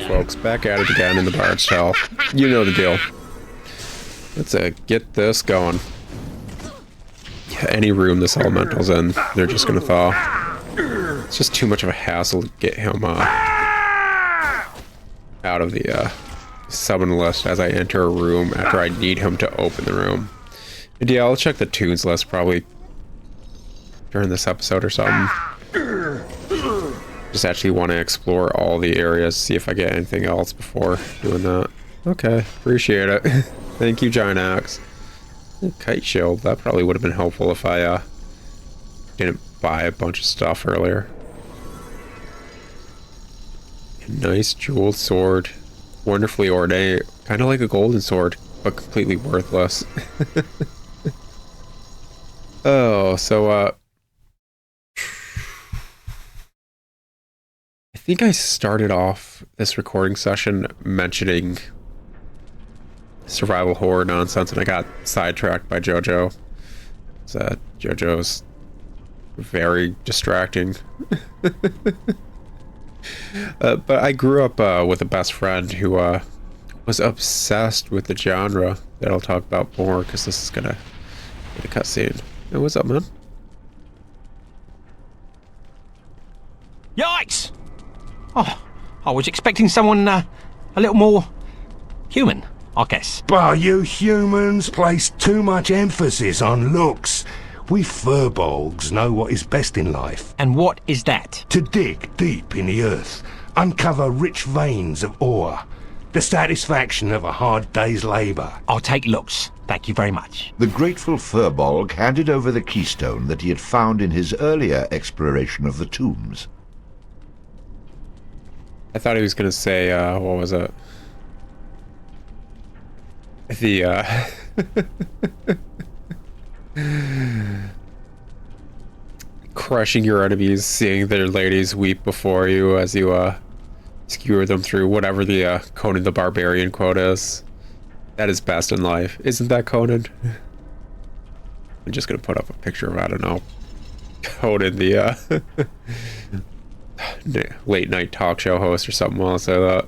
folks, back at it again in the Bard's Tale. You know the deal. Let's get this going. Any room this elemental's in, they're just gonna thaw. It's just too much of a hassle to get him out of the summon list as I enter a room after I need him to open the room. And yeah, I'll check the tunes list probably during this episode or something. Just actually want to explore all the areas, see if I get anything else before doing that. Okay, appreciate it. Thank you, Giant Axe. Kite shield, that probably would have been helpful if I didn't buy a bunch of stuff earlier. A nice jeweled sword, wonderfully ornate, kind of like a golden sword, but completely worthless. Oh, so I think I started off this recording session mentioning survival horror nonsense, and I got sidetracked by JoJo. So JoJo's very distracting. But I grew up with a best friend who was obsessed with the genre that I'll talk about more, because this is gonna be a cutscene. Hey, what's up, man? Yikes! Oh, I was expecting someone a little more human, I guess. But you humans place too much emphasis on looks. We furbolgs know what is best in life. And what is that? To dig deep in the earth, uncover rich veins of ore, the satisfaction of a hard day's labour. I'll take looks. Thank you very much. The grateful Furbolg handed over the keystone that he had found in his earlier exploration of the tombs. I thought he was gonna say, what was it? The, crushing your enemies, seeing their ladies weep before you as you, skewer them through whatever the, Conan the Barbarian quote is. That is best in life. Isn't that Conan? I'm just gonna put up a picture of, I don't know, Conan the, late night talk show host or something while I say that.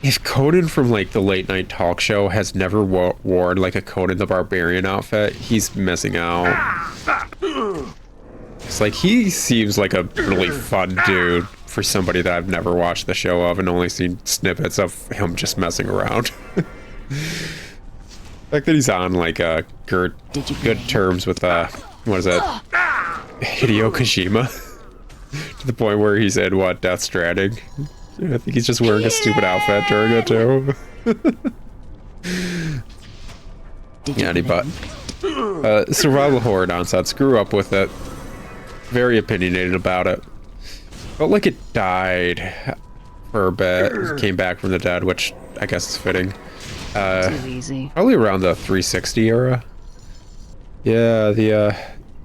If Conan from like the late night talk show has never worn like a Conan the Barbarian outfit, he's missing out. It's like, he seems like a really fun dude for somebody that I've never watched the show of and only seen snippets of him just messing around. The fact that he's on like good terms with what is it, Hideo Kojima, to the point where he said, what, Death Stranding? I think he's just wearing a stupid outfit during it too. Yeah, but survival horror nonsense. Grew up with it. Very opinionated about it. Felt like it died for a bit. Came back from the dead, which I guess is fitting. Too easy. Probably around the 360 era. Yeah, the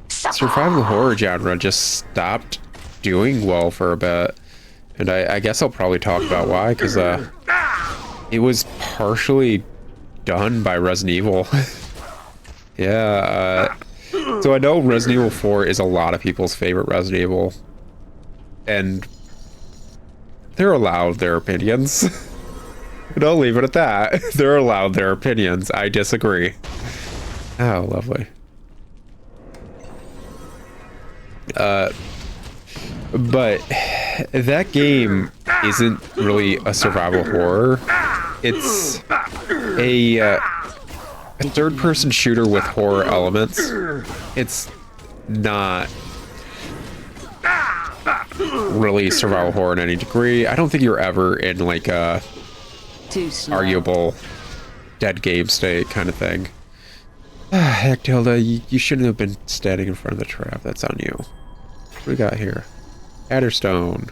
survival horror genre just stopped doing well for a bit. And I guess I'll probably talk about why, because it was partially done by Resident Evil. Yeah, so I know Resident Evil 4 is a lot of people's favorite Resident Evil, and they're allowed their opinions. And I'll leave it at that. They're allowed their opinions. I disagree. Oh, lovely. But that game isn't really a survival horror. It's a third-person shooter with horror elements. It's not really survival horror in any degree. I don't think you're ever in like a arguable dead game state kind of thing. Heck, Tilda, you shouldn't have been standing in front of the trap. That's on you. What do we got here? Adderstone.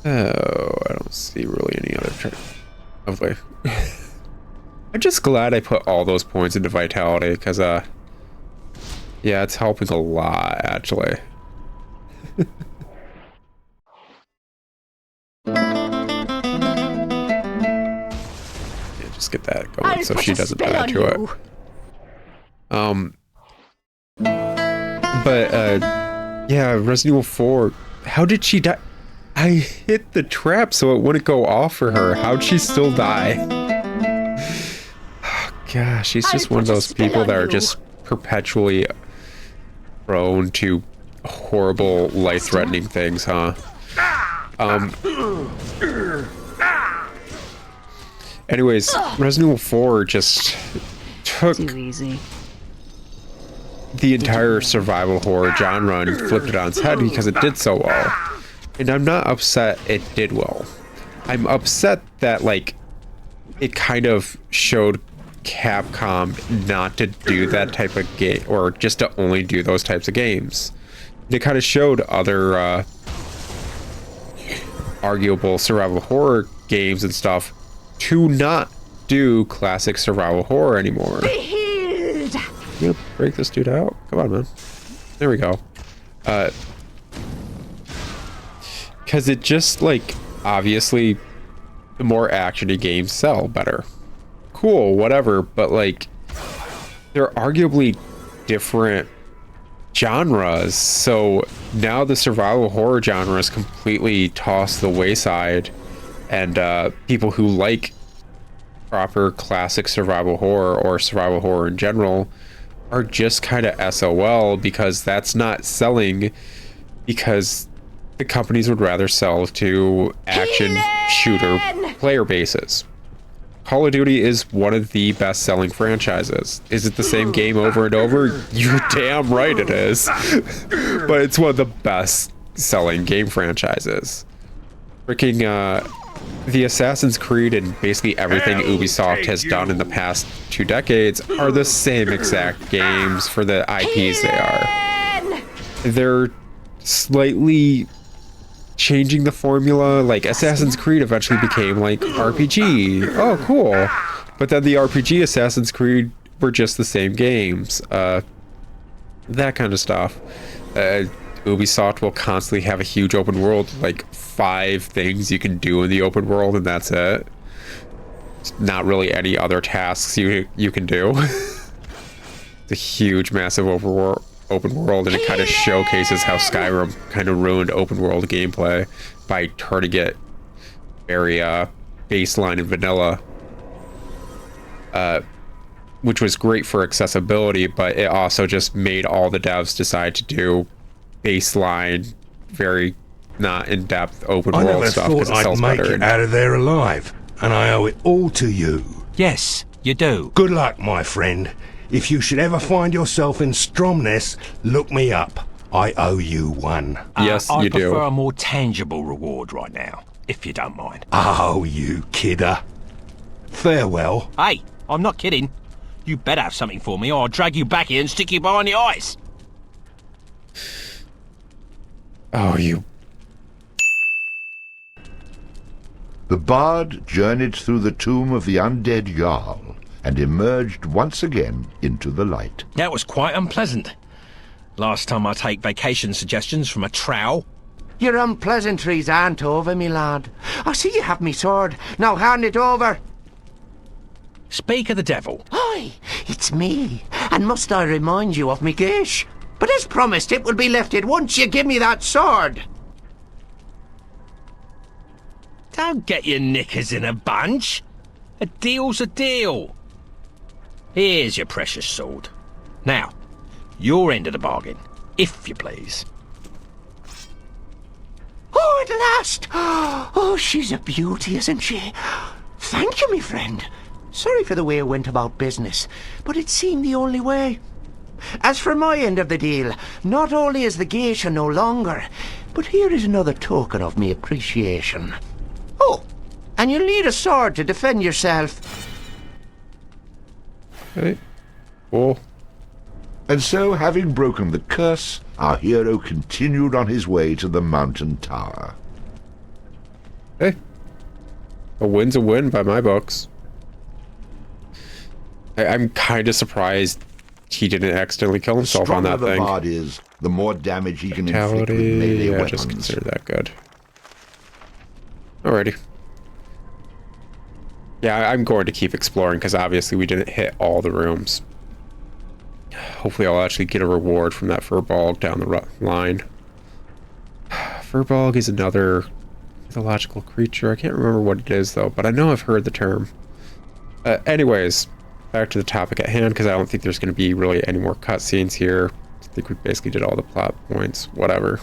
Oh, I don't see really any other trap. Lovely. I'm just glad I put all those points into vitality, because yeah, it's helping a lot actually. Yeah, just get that going so she doesn't die to it. But yeah, Resident Evil 4. How did she die? I hit the trap so it wouldn't go off for her. How'd she still die? Oh, gosh, she's just one of those people that are just perpetually prone to horrible, life-threatening things, huh? Anyways, Resident Evil 4 just took Too easy. the entire survival horror genre and flipped it on its head because it did so well. And I'm not upset it did well. I'm upset that, like, it kind of showed Capcom not to do that type of game, or just to only do those types of games. It kind of showed other arguable survival horror games and stuff to not do classic survival horror anymore. You gonna break this dude out? Come on, man. There we go. Because it just, like, obviously, the more actiony games sell better. Cool, whatever, but, like, they're arguably different genres, so now the survival horror genre is completely tossed to the wayside, and people who like proper classic survival horror or survival horror in general are just kind of SOL because that's not selling, because the companies would rather sell to action shooter player bases. Call of Duty is one of the best-selling franchises. Is it the same game over and over? You're damn right it is. But it's one of the best-selling game franchises. Freaking, the Assassin's Creed and basically everything Ubisoft has done in the past 2 decades are the same exact games for the IPs they are. They're slightly changing the formula. Like, Assassin's Creed eventually became like RPG. Oh, cool. But then the RPG Assassin's Creed were just the same games. That kind of stuff. Ubisoft will constantly have a huge open world, like 5 things you can do in the open world, and that's it. It's not really any other tasks you can do. It's a huge, massive open world, and it kind of showcases how Skyrim kind of ruined open world gameplay by turning it very baseline and vanilla, which was great for accessibility, but it also just made all the devs decide to do baseline, very not in-depth open world stuff because it sells better. I never thought I'd make it out of there alive, and I owe it all to you. Yes, you do. Good luck, my friend. If you should ever find yourself in Stromness, look me up. I owe you one. Yes, you do. I prefer a more tangible reward right now, if you don't mind. Oh, you kidder. Farewell. Hey, I'm not kidding. You better have something for me, or I'll drag you back here and stick you behind the ice. Oh, you... The bard journeyed through the tomb of the undead Jarl and emerged once again into the light. That was quite unpleasant. Last time I take vacation suggestions from a trowel. Your unpleasantries aren't over, me lad. I see you have me sword. Now hand it over. Speak of the devil. Aye, it's me. And must I remind you of me geash? But as promised, it will be lifted once you give me that sword. Don't get your knickers in a bunch. A deal's a deal. Here's your precious sword. Now, your end of the bargain, if you please. Oh, at last! Oh, she's a beauty, isn't she? Thank you, me friend. Sorry for the way I went about business, but it seemed the only way. As for my end of the deal, not only is the geisha no longer, but here is another token of me appreciation. Oh, and you'll need a sword to defend yourself. Okay. Cool. And so, having broken the curse, our hero continued on his way to the mountain tower. Hey. A win's a win by my books. I'm kind of surprised he didn't accidentally kill himself on that thing. The thing. stronger the bard is, the more damage he can inflict with melee weapons. Just consider that good. Alrighty. Yeah, I'm going to keep exploring because obviously we didn't hit all the rooms. Hopefully I'll actually get a reward from that Furbolg down the line. Furbolg is another mythological creature. I can't remember what it is, though, but I know I've heard the term. Anyways, back to the topic at hand, because I don't think there's going to be really any more cutscenes here. I think we basically did all the plot points, whatever.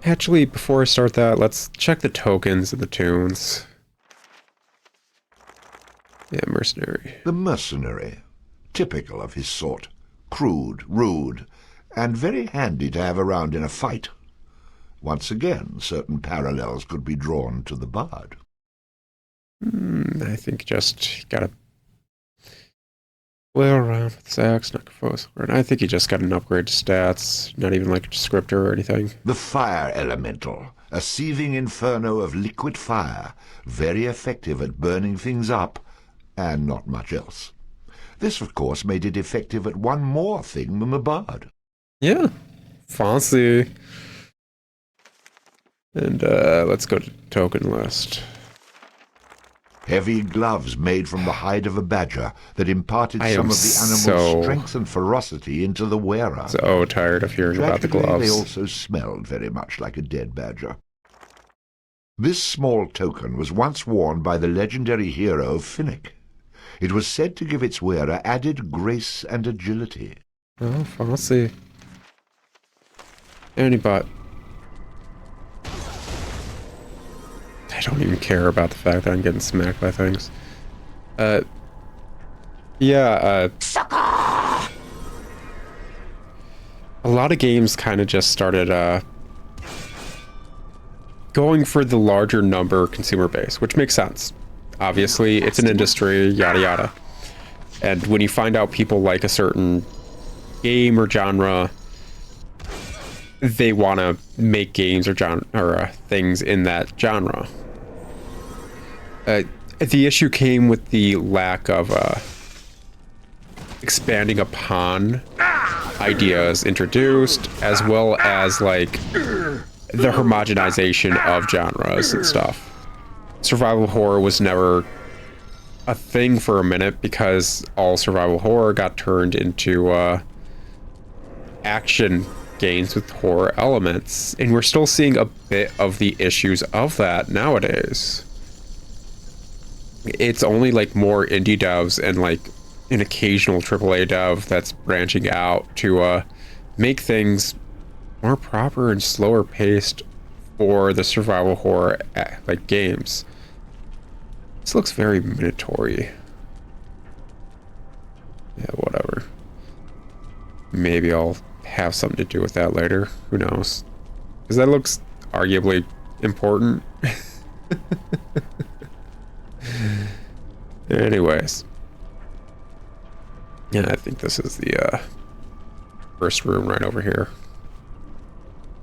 Actually, before I start that, let's check the tokens and the tunes. Yeah, mercenary. The mercenary, typical of his sort, crude, rude, and very handy to have around in a fight. Once again, certain parallels could be drawn to the bard. I think just gotta flail around with Zax, not Kafos. I think he just got an upgrade to stats, not even like a descriptor or anything. The fire elemental, a seething inferno of liquid fire, very effective at burning things up, and not much else. This, of course, made it effective at one more thing than the bard. Yeah, fancy. And let's go to token list. Heavy gloves made from the hide of a badger that imparted some of the animal's strength and ferocity into the wearer. So tired of hearing about the gloves. They also smelled very much like a dead badger. This small token was once worn by the legendary hero Finnick. It was said to give its wearer added grace and agility. Oh, fancy. Anybot. I don't even care about the fact that I'm getting smacked by things. Yeah, a lot of games kind of just started, going for the larger number consumer base, which makes sense. Obviously, it's an industry, yada yada. And when you find out people like a certain game or genre, they want to make games or things in that genre. The issue came with the lack of expanding upon ideas introduced, as well as like the homogenization of genres and stuff. Survival horror was never a thing for a minute because all survival horror got turned into action games with horror elements, and we're still seeing a bit of the issues of that nowadays. It's only like more indie devs and like an occasional AAA dev that's branching out to make things more proper and slower paced for the survival horror like games. This looks very Minotaur-y. Yeah, whatever. Maybe I'll have something to do with that later. Who knows? Because that looks arguably important. Anyways. Yeah, I think this is the first room right over here.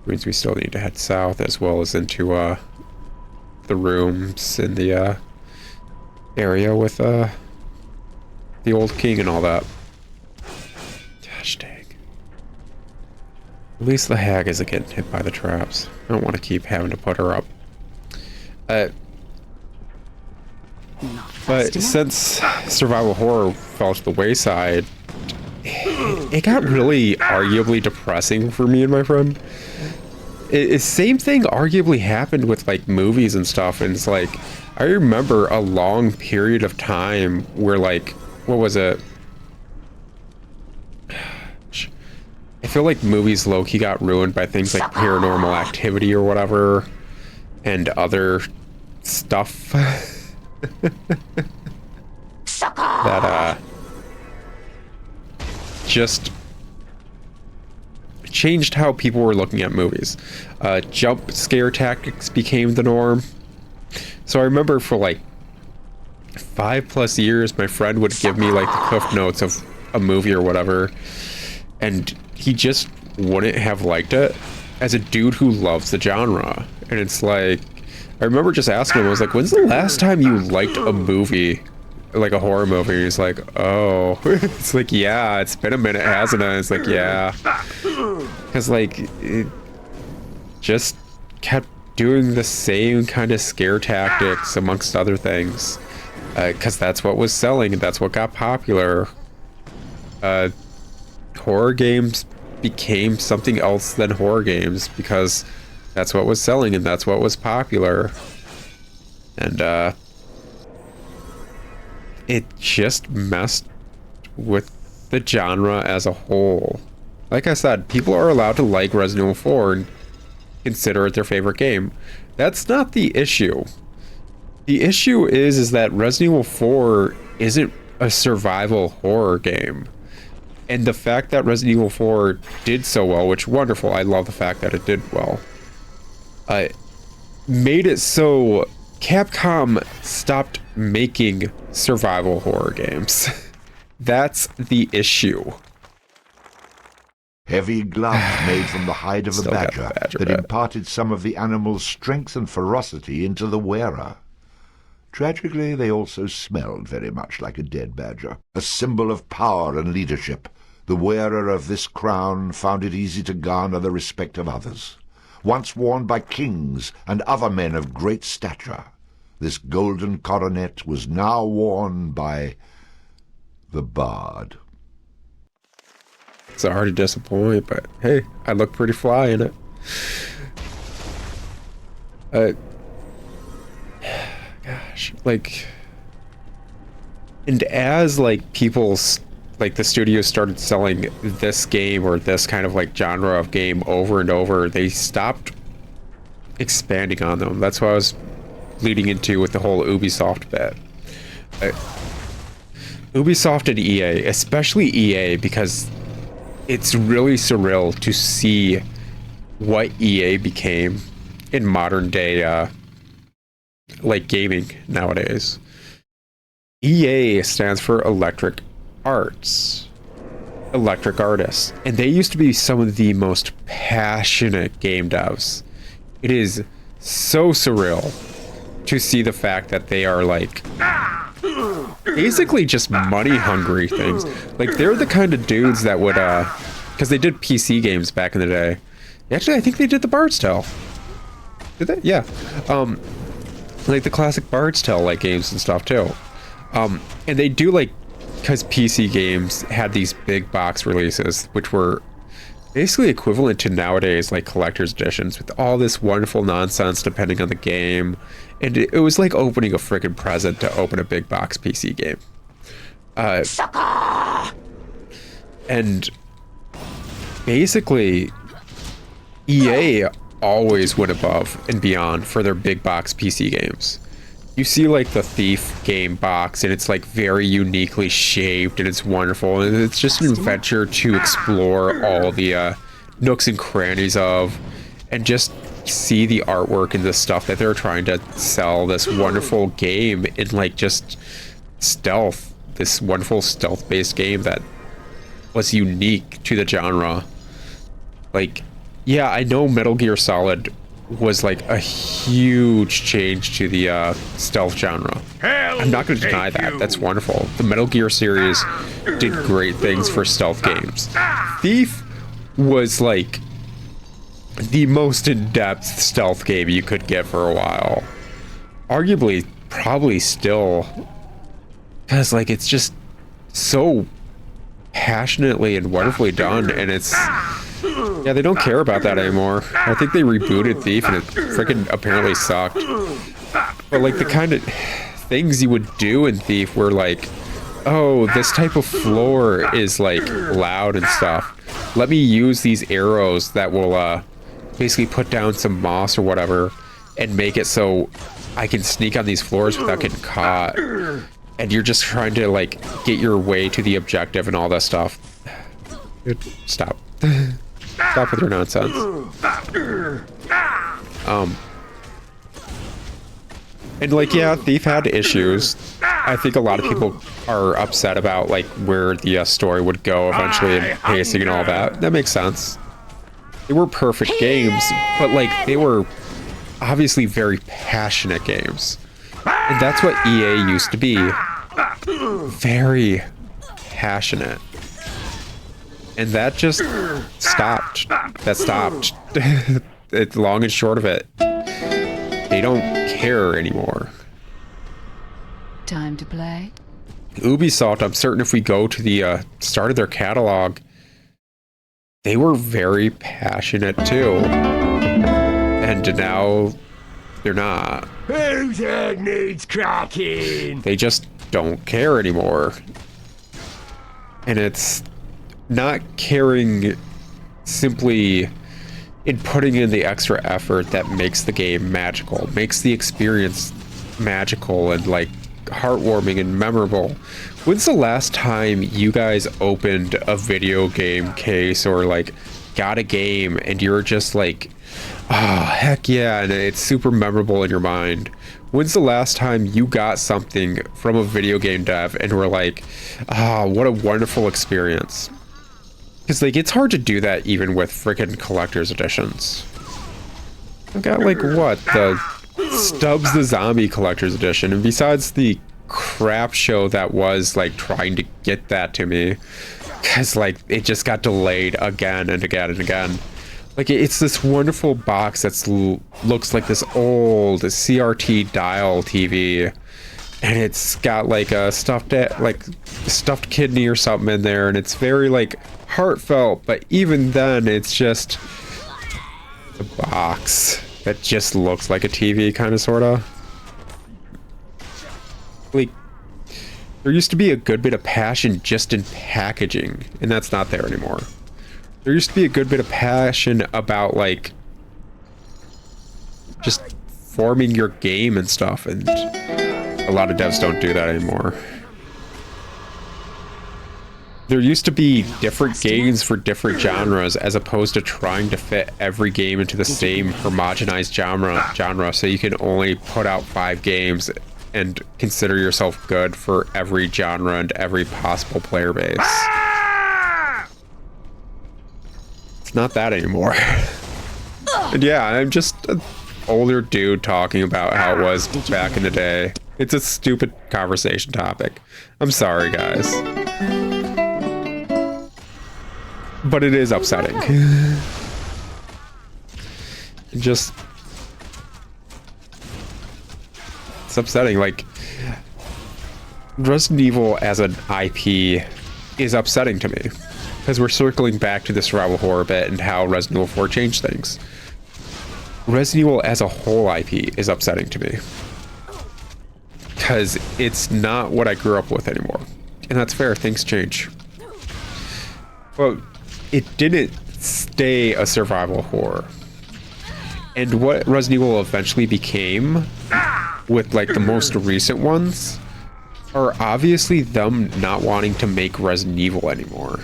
Means we still need to head south as well as into the rooms in the area with the old king and all that. Gosh dang. At least the hag isn't getting hit by the traps. I don't want to keep having to put her up. But since survival horror fell to the wayside, it got really arguably depressing for me and my friend. Same thing arguably happened with like movies and stuff, and it's like I remember a long period of time where like, what was it? I feel like movies low-key got ruined by things like Paranormal Activity or whatever, and other stuff that just changed how people were looking at movies. Jump scare tactics became the norm. So I remember for like 5+ years, my friend would give me like the cliff notes of a movie or whatever, and he just wouldn't have liked it as a dude who loves the genre. And it's like, I remember just asking him, I was like, when's the last time you liked a movie, like a horror movie? And he's like, oh. It's like, yeah, it's been a minute, hasn't it? It's like, yeah. Because like, it just kept doing the same kind of scare tactics amongst other things. Because that's what was selling and that's what got popular. Horror games became something else than horror games because that's what was selling and that's what was popular. And it just messed with the genre as a whole. Like I said, people are allowed to like Resident Evil 4 and consider it their favorite game. That's not the issue. The issue is that Resident Evil 4 isn't a survival horror game. And the fact that Resident Evil 4 did so well, which wonderful, I love the fact that it did well, made it so Capcom stopped making survival horror games. That's the issue. Heavy gloves made from the hide of a Still got the badger badger that bat. imparted some of the animal's strength and ferocity into the wearer. Tragically, they also smelled very much like a dead badger. A symbol of power and leadership, the wearer of this crown found it easy to garner the respect of others. Once worn by kings and other men of great stature, this golden coronet was now worn by the bard. Sorry to disappoint, but hey, I look pretty fly in it. Gosh, like, and as like people's, like the studios started selling this game or this kind of like genre of game over and over, they stopped expanding on them. That's what I was leading into with the whole Ubisoft bit. Ubisoft and EA, especially EA, because it's really surreal to see what EA became in modern day like gaming nowadays. EA stands for Electric Arts. Electric Artists. And they used to be some of the most passionate game devs. It is so surreal to see the fact that they are like basically just money hungry things. Like they're the kind of dudes that would because they did PC games back in the day. Actually, I think they did the Bard's Tale. Did they? Yeah. Like the classic Bard's Tale like games and stuff too. And they do like, because PC games had these big box releases, which were basically equivalent to nowadays like collector's editions with all this wonderful nonsense depending on the game. And it was like opening a freaking present to open a big box PC game. And basically, EA always went above and beyond for their big box PC games. You see like the Thief game box and it's like very uniquely shaped and it's wonderful and it's just an adventure to explore all the nooks and crannies of and just see the artwork and the stuff that they're trying to sell this wonderful game in like just stealth, this wonderful stealth based game that was unique to the genre. Like, yeah, I know Metal Gear Solid was like a huge change to the stealth genre. I'm not going to deny that. That's wonderful. The Metal Gear series did great things for stealth games. Thief was like the most in-depth stealth game you could get for a while. Arguably, probably still, because like it's just so passionately and wonderfully done, and it's yeah, they don't care about that anymore. I think they rebooted Thief and it freaking apparently sucked. But like the kind of things you would do in Thief were like, oh, this type of floor is like loud and stuff. Let me use these arrows that will basically put down some moss or whatever and make it so I can sneak on these floors without getting caught. And you're just trying to like get your way to the objective and all that stuff. Stop. Stop with your nonsense. And like, yeah, Thief had issues. I think a lot of people are upset about like where the story would go eventually and pacing and all that. That makes sense. They were perfect games, but like they were obviously very passionate games. And that's what EA used to be. Very passionate. And that just stopped. That stopped. It's long and short of it. They don't care anymore. Time to play. Ubisoft, I'm certain if we go to the start of their catalog, they were very passionate too. And now they're not. Whose head needs cracking? They just don't care anymore. And it's not caring simply in putting in the extra effort that makes the game magical, makes the experience magical and like heartwarming and memorable. When's the last time you guys opened a video game case or like got a game and you're just like, oh heck yeah, and it's super memorable in your mind? When's the last time you got something from a video game dev and were like, ah, what a wonderful experience? Because like it's hard to do that even with freaking collector's editions. I've got like what, the Stubbs the Zombie collector's edition, and besides the crap show that was like trying to get that to me, because like it just got delayed again and again and again. Like it's this wonderful box that's looks like this old CRT dial TV, and it's got like a stuffed kidney or something in there, and it's very like heartfelt, but even then it's just a box that just looks like a TV, kind of sorta. Like there used to be a good bit of passion just in packaging, and that's not there anymore. There used to be a good bit of passion about like just forming your game and stuff, and a lot of devs don't do that anymore. There used to be different games for different genres as opposed to trying to fit every game into the same homogenized genre, so you can only put out 5 games and consider yourself good for every genre and every possible player base. It's not that anymore. And yeah, I'm just an older dude talking about how it was back in the day. It's a stupid conversation topic. I'm sorry, guys. But it is upsetting. Just... it's upsetting. Like, Resident Evil as an IP is upsetting to me. Because we're circling back to the survival horror bit and how Resident Evil 4 changed things. Resident Evil as a whole IP is upsetting to me. Because it's not what I grew up with anymore. And that's fair, things change. Well, it didn't stay a survival horror. And what Resident Evil eventually became, with like the most recent ones, are obviously them not wanting to make Resident Evil anymore.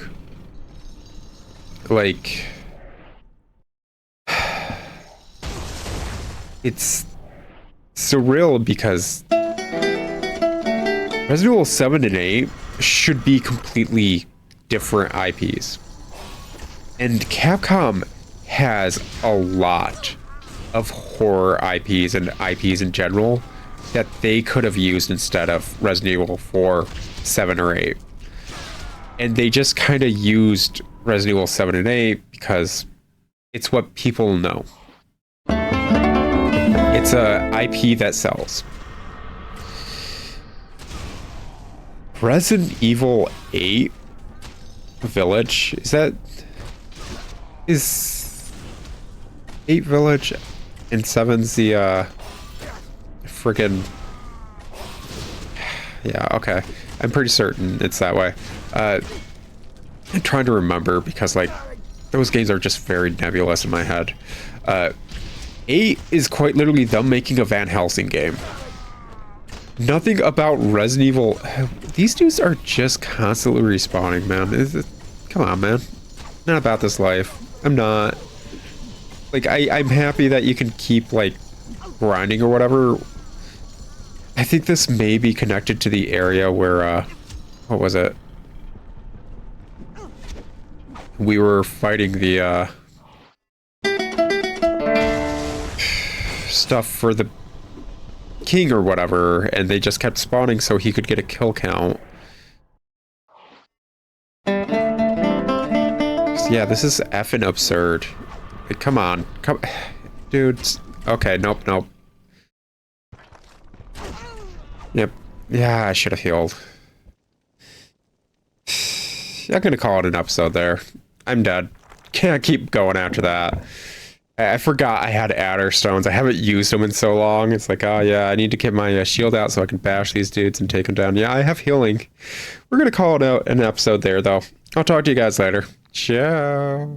Like, it's surreal because Resident Evil 7 and 8 should be completely different IPs. And Capcom has a lot of horror IPs and IPs in general that they could have used instead of Resident Evil 4, 7, or 8. And they just kind of used Resident Evil 7 and 8 because it's what people know. It's a IP that sells. Resident Evil 8 Village, is 8 Village and 7's the friggin', yeah, okay, I'm pretty certain it's that way. I'm trying to remember because like those games are just very nebulous in my head. 8 is quite literally them making a Van Helsing game. Nothing about Resident Evil. These dudes are just constantly respawning, man. Come on, man. Not about this life. I'm not. Like, I'm happy that you can keep, like, grinding or whatever. I think this may be connected to the area where, what was it? We were fighting the, stuff for the king or whatever, and they just kept spawning so he could get a kill count. Yeah, this is effing absurd. Like, come on. Dudes. Okay, nope. Yep. Yeah, I should have healed. I'm gonna call it an episode there. I'm dead. can't keep going after that. I forgot I had adder stones. I haven't used them in so long. It's like, oh yeah, I need to get my shield out so I can bash these dudes and take them down. Yeah, I have healing. We're going to call it out an episode there, though. I'll talk to you guys later. Ciao.